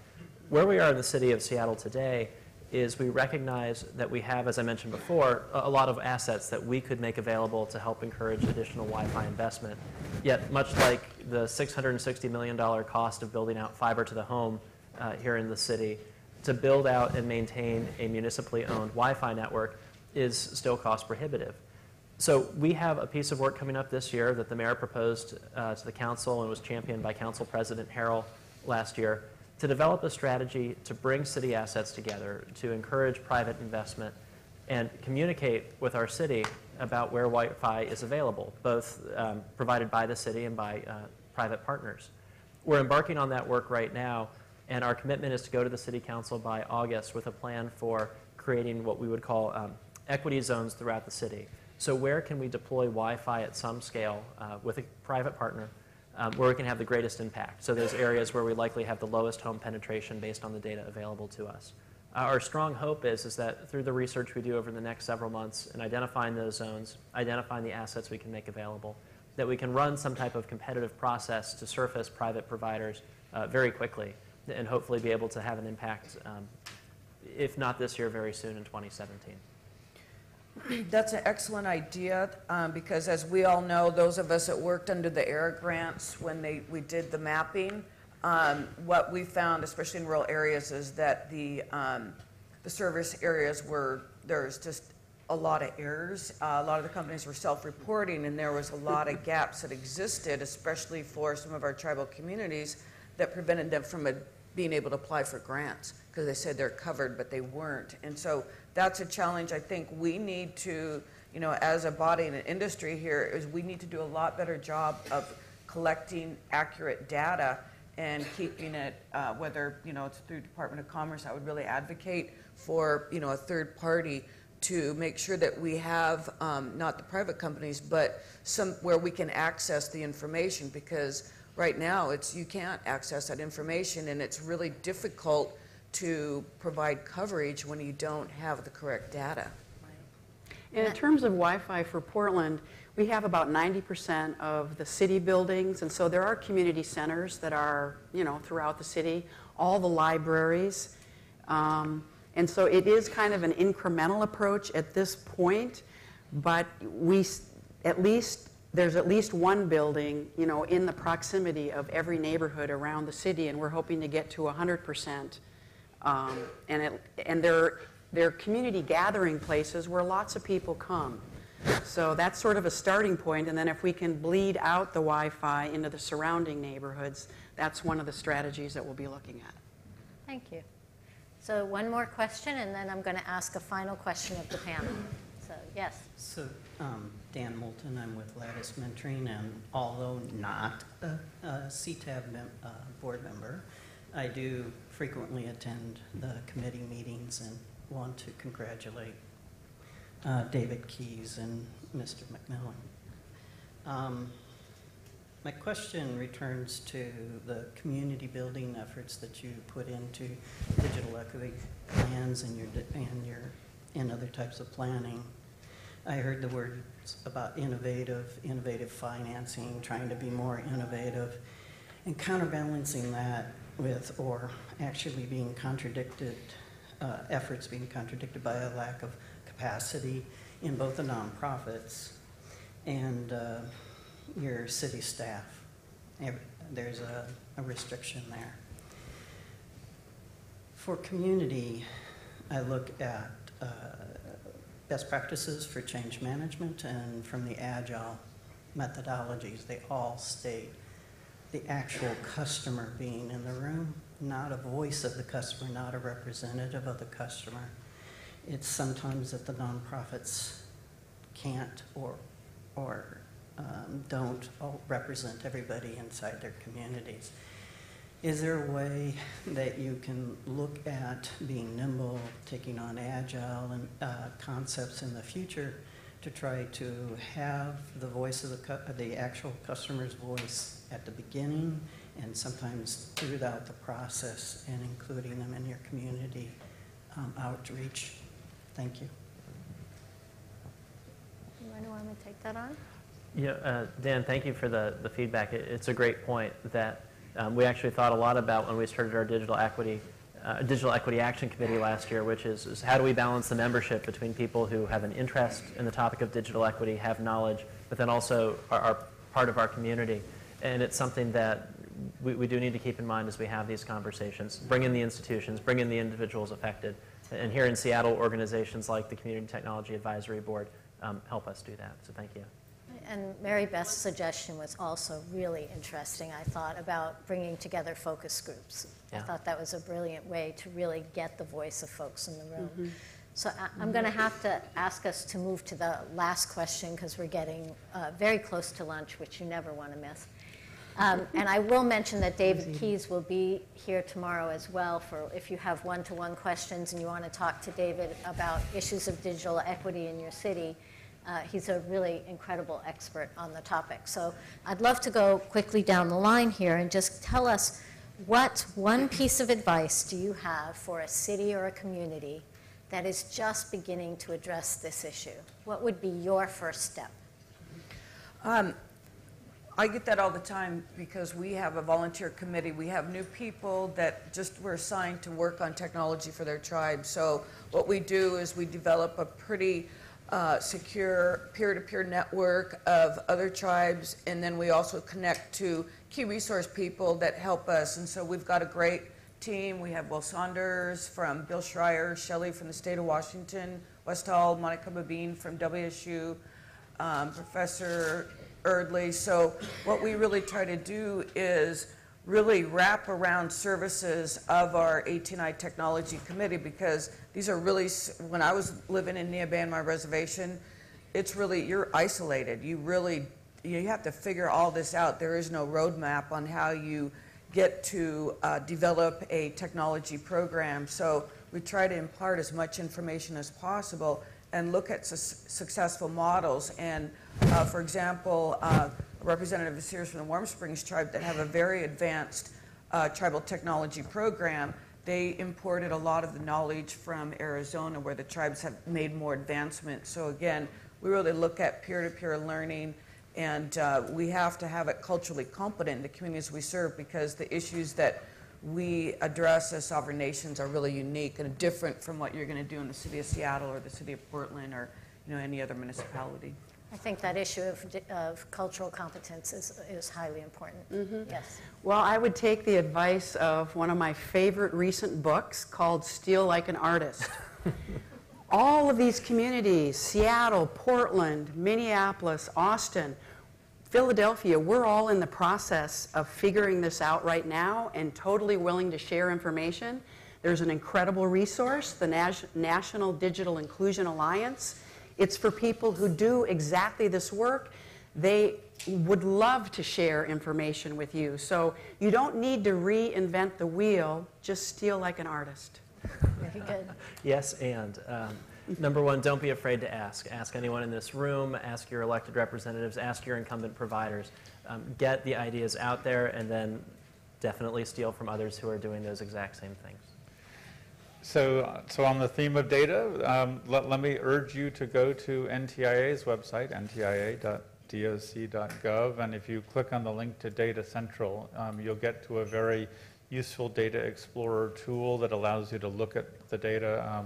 Where we are in the city of Seattle today is we recognize that we have, as I mentioned before, a lot of assets that we could make available to help encourage additional Wi-Fi investment. Yet, much like the $660 million cost of building out fiber to the home here in the city, to build out and maintain a municipally owned Wi-Fi network is still cost prohibitive. So we have a piece of work coming up this year that the mayor proposed to the council and was championed by Council President Harrell last year to develop a strategy to bring city assets together, to encourage private investment, and communicate with our city about where Wi-Fi is available, both provided by the city and by private partners. We're embarking on that work right now, and our commitment is to go to the City Council by August with a plan for creating what we would call equity zones throughout the city. So where can we deploy Wi-Fi at some scale with a private partner where we can have the greatest impact? So those areas where we likely have the lowest home penetration based on the data available to us. Our strong hope is that through the research we do over the next several months in identifying those zones, identifying the assets we can make available, that we can run some type of competitive process to surface private providers very quickly and hopefully be able to have an impact, if not this year, very soon in 2017. That's an excellent idea because, as we all know, those of us that worked under the AIR grants when we did the mapping, what we found, especially in rural areas, is that the service areas there's just a lot of errors. A lot of the companies were self-reporting, and there was a lot of gaps that existed, especially for some of our tribal communities, that prevented them from being able to apply for grants because they said they're covered, but they weren't. And so that's a challenge I think we need to, as a body and an industry here, is we need to do a lot better job of collecting accurate data and keeping it, whether, it's through Department of Commerce. I would really advocate for, a third party to make sure that we have not the private companies, but where we can access the information, because right now you can't access that information, and it's really difficult to provide coverage when you don't have the correct data. And in terms of Wi-Fi for Portland, we have about 90% of the city buildings, and so there are community centers that are, throughout the city, all the libraries. And so it is kind of an incremental approach at this point, but there's at least one building, in the proximity of every neighborhood around the city, and we're hoping to get to 100%. And they're community gathering places where lots of people come. So that's sort of a starting point, and then if we can bleed out the Wi-Fi into the surrounding neighborhoods, that's one of the strategies that we'll be looking at. Thank you. So one more question, and then I'm going to ask a final question of the panel. So, yes. So, Dan Moulton, I'm with Lattice Mentoring, and although not a CTAB board member, I do frequently attend the committee meetings and want to congratulate David Keys and Mr. McMillan. My question returns to the community building efforts that you put into digital equity plans and other types of planning. I heard the words about innovative financing, trying to be more innovative, and counterbalancing that with, or actually being contradicted, efforts being contradicted by a lack of capacity in both the nonprofits and your city staff. There's a restriction there. For community, I look at best practices for change management, and from the agile methodologies, they all state the actual customer being in the room, not a voice of the customer, not a representative of the customer. It's sometimes that the nonprofits can't or don't represent everybody inside their communities. Is there a way that you can look at being nimble, taking on agile and concepts in the future to try to have the voice of the actual customer's voice at the beginning and sometimes throughout the process, and including them in your community outreach? Thank you. Anyone want to take that on? Yeah, Dan, thank you for the feedback. It's a great point that we actually thought a lot about when we started our Digital Equity Action Committee last year, which is how do we balance the membership between people who have an interest in the topic of digital equity, have knowledge, but then also are part of our community. And it's something that we do need to keep in mind as we have these conversations. Bring in the institutions, bring in the individuals affected. And here in Seattle, organizations like the Community Technology Advisory Board help us do that. So thank you. And Mary Beth's suggestion was also really interesting, I thought, about bringing together focus groups. Yeah. I thought that was a brilliant way to really get the voice of folks in the room. Mm-hmm. So I'm going to have to ask us to move to the last question because we're getting very close to lunch, which you never want to miss. And I will mention that David Keys will be here tomorrow as well for if you have one-to-one questions and you want to talk to David about issues of digital equity in your city. He's a really incredible expert on the topic. So I'd love to go quickly down the line here and just tell us what one piece of advice do you have for a city or a community that is just beginning to address this issue? What would be your first step? I get that all the time because we have a volunteer committee. We have new people that just were assigned to work on technology for their tribe. So what we do is we develop a pretty secure peer-to-peer network of other tribes, and then we also connect to key resource people that help us. And so we've got a great team. We have Will Saunders from Bill Schreier, Shelley from the state of Washington, Westall, Monica Babine from WSU, Professor Erdley. So what we really try to do is really wrap around services of our AT&I Technology Committee, because these are really, when I was living in Neoban, my reservation, it's really, you're isolated. You have to figure all this out. There is no roadmap on how you get to develop a technology program. So we try to impart as much information as possible and look at successful models. And for example, a representative is here from the Warm Springs tribe that have a very advanced tribal technology program. They imported a lot of the knowledge from Arizona, where the tribes have made more advancement. So again, we really look at peer-to-peer learning, and we have to have it culturally competent in the communities we serve, because the issues that we address as sovereign nations are really unique and different from what you're going to do in the city of Seattle or the city of Portland or any other municipality. I think that issue of cultural competence is highly important. Mm-hmm. Yes. Well, I would take the advice of one of my favorite recent books called Steal Like an Artist. All of these communities, Seattle, Portland, Minneapolis, Austin, Philadelphia, we're all in the process of figuring this out right now and totally willing to share information. There's an incredible resource, the National Digital Inclusion Alliance. It's for people who do exactly this work. They would love to share information with you. So you don't need to reinvent the wheel, just steal like an artist. Very good. Yes, and number one, don't be afraid to ask. Ask anyone in this room, ask your elected representatives, ask your incumbent providers. Get the ideas out there, and then definitely steal from others who are doing those exact same things. So on the theme of data, let me urge you to go to NTIA's website, ntia.doc.gov, and if you click on the link to Data Central, you'll get to a very useful data explorer tool that allows you to look at the data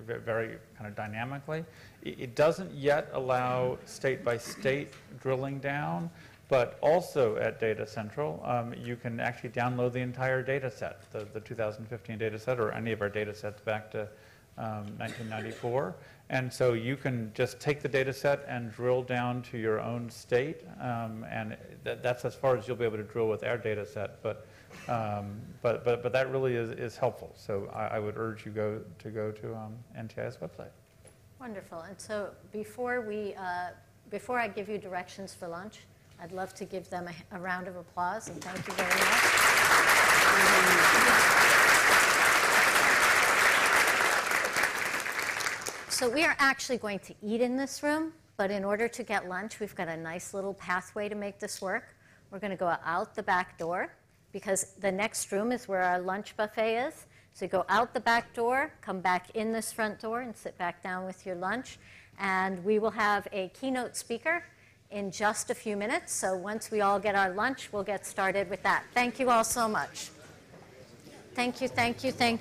very kind of dynamically. It doesn't yet allow state-by-state drilling down, but also at Data Central, you can actually download the entire data set, the 2015 data set, or any of our data sets back to 1994. And so you can just take the data set and drill down to your own state, and that's as far as you'll be able to drill with our data set. But that really is helpful. So I would urge you to go to NTI's website. Wonderful. And so before I give you directions for lunch, I'd love to give them a round of applause, and thank you very much. So we are actually going to eat in this room, but in order to get lunch, we've got a nice little pathway to make this work. We're going to go out the back door, because the next room is where our lunch buffet is. So you go out the back door, come back in this front door, and sit back down with your lunch. And we will have a keynote speaker in just a few minutes. So once we all get our lunch, we'll get started with that. Thank you all so much. Thank you, thank you, thank you.